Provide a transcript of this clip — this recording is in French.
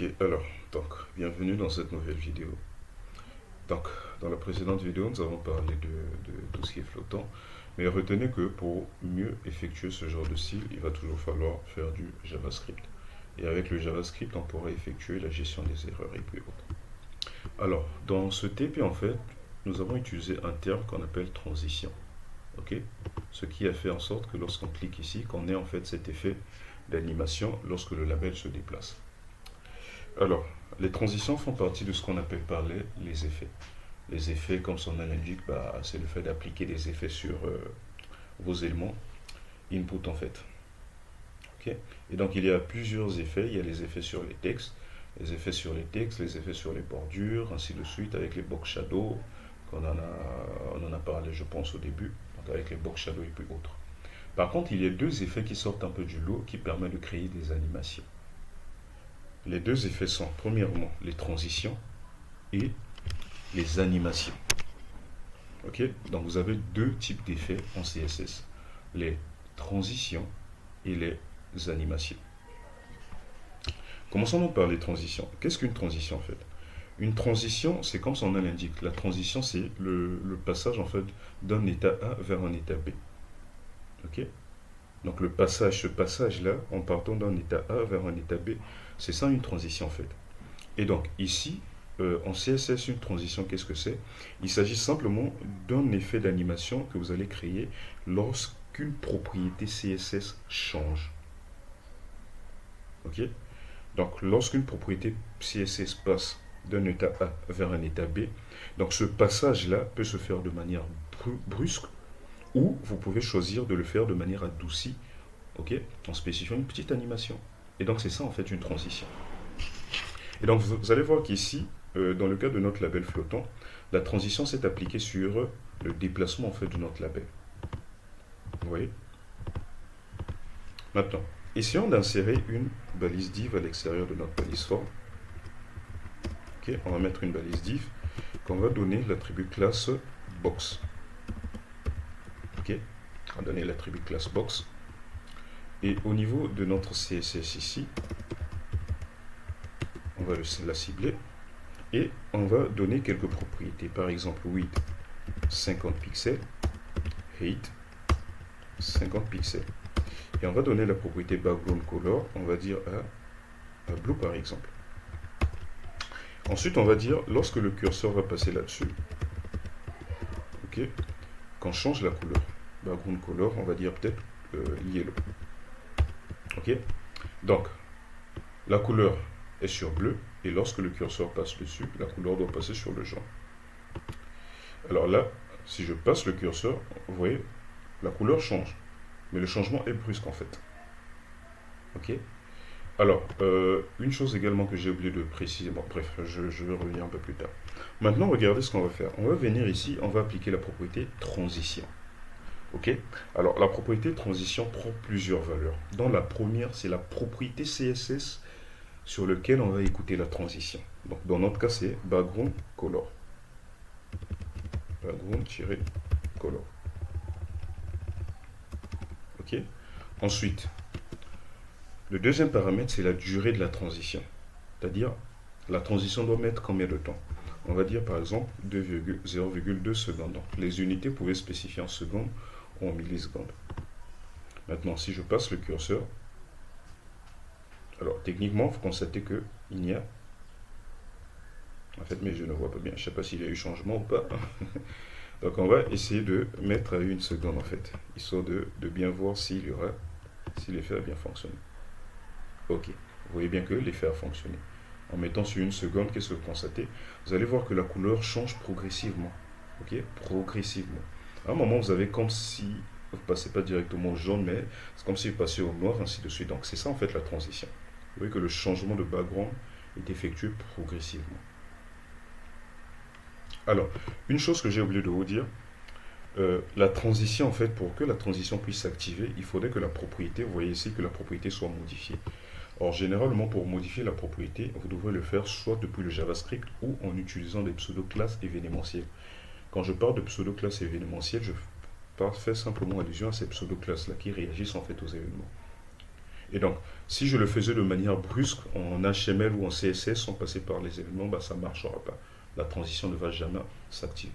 Ok, alors, bienvenue dans cette nouvelle vidéo. Donc, dans la précédente vidéo, nous avons parlé de tout ce qui est flottant, mais retenez que pour mieux effectuer ce genre de style, il va toujours falloir faire du JavaScript. Et avec le JavaScript, on pourra effectuer la gestion des erreurs et puis autres. Alors, dans ce TP, en fait, nous avons utilisé un terme qu'on appelle transition. Ok? Ce qui a fait en sorte que lorsqu'on clique ici, qu'on ait en fait cet effet d'animation lorsque le label se déplace. Alors, les transitions font partie de ce qu'on appelle par les effets. Les effets, comme son nom l'indique, c'est le fait d'appliquer des effets sur vos éléments input en fait. Ok. Et donc, il y a plusieurs effets. Il y a les effets sur les textes, les effets sur les textes, les effets sur les bordures, ainsi de suite, avec les box shadow, on en a parlé, je pense, au début, donc avec les box shadow et puis autres. Par contre, il y a deux effets qui sortent un peu du lot qui permettent de créer des animations. Les deux effets sont, premièrement, les transitions et les animations. Ok. Donc vous avez deux types d'effets en CSS, les transitions et les animations. Commençons donc par les transitions. Qu'est-ce qu'une transition en fait? Une transition, c'est comme son nom l'indique. La transition, c'est le passage en fait d'un état A vers un état B. Ok. Donc ce passage-là, en partant d'un état A vers un état B, c'est ça une transition en fait. Et donc ici, en CSS, une transition, qu'est-ce que c'est? Il s'agit simplement d'un effet d'animation que vous allez créer lorsqu'une propriété CSS change. Ok. Donc lorsqu'une propriété CSS passe d'un état A vers un état B, donc ce passage-là peut se faire de manière brusque ou vous pouvez choisir de le faire de manière adoucie, ok, en spécifiant une petite animation. Et donc c'est ça en fait une transition. Et donc vous allez voir qu'ici, dans le cas de notre label flottant, la transition s'est appliquée sur le déplacement en fait de notre label. Vous voyez? Maintenant, essayons d'insérer une balise div à l'extérieur de notre balise form. Ok, on va mettre une balise div qu'on va donner l'attribut classe box. Ok, on va donner l'attribut classe box. Et au niveau de notre CSS ici, on va la cibler et on va donner quelques propriétés. Par exemple, width 50 pixels, height 50 pixels. Et on va donner la propriété background color, on va dire à blue par exemple. Ensuite, on va dire, lorsque le curseur va passer là-dessus, ok, qu'on change la couleur. Background color, on va dire peut-être yellow. Ok. Donc, la couleur est sur bleu, et lorsque le curseur passe dessus, la couleur doit passer sur le jaune. Alors là, si je passe le curseur, vous voyez, la couleur change. Mais le changement est brusque en fait. Ok. Alors, une chose également que j'ai oublié de préciser, bon, bref, je vais revenir un peu plus tard. Maintenant, regardez ce qu'on va faire. On va venir ici, on va appliquer la propriété transition. Ok. Alors, la propriété transition prend plusieurs valeurs. Dans la première, c'est la propriété CSS sur lequel on va écouter la transition. Donc, dans notre cas, c'est background color. Background-color. Ok. Ensuite, le deuxième paramètre, c'est la durée de la transition. C'est-à-dire, la transition doit mettre combien de temps? On va dire par exemple 0,2 secondes. Donc, les unités pouvaient spécifier en secondes ou en millisecondes. Maintenant, si je passe le curseur, alors techniquement, vous constatez qu'il n'y a... En fait, mais je ne vois pas bien. Je ne sais pas s'il y a eu changement ou pas. Donc, on va essayer de mettre à 1 seconde en fait, histoire de bien voir si l'effet a bien fonctionné. Ok, vous voyez bien que l'effet a fonctionné. En mettant sur 1 seconde, qu'est-ce que vous constatez? Vous allez voir que la couleur change progressivement. Ok, progressivement. À un moment, vous avez comme si vous ne passez pas directement au jaune, mais c'est comme si vous passiez au noir, ainsi de suite. Donc c'est ça en fait la transition. Vous voyez que le changement de background est effectué progressivement. Alors, une chose que j'ai oublié de vous dire, la transition en fait, pour que la transition puisse s'activer, il faudrait que la propriété, vous voyez ici, que la propriété soit modifiée. Or, généralement, pour modifier la propriété, vous devrez le faire soit depuis le JavaScript ou en utilisant des pseudo-classes événementielles. Quand je parle de pseudo-classes événementielles, je fais simplement allusion à ces pseudo-classes-là qui réagissent en fait aux événements. Et donc, si je le faisais de manière brusque en HTML ou en CSS sans passer par les éléments, bah, ça ne marchera pas. La transition ne va jamais s'activer.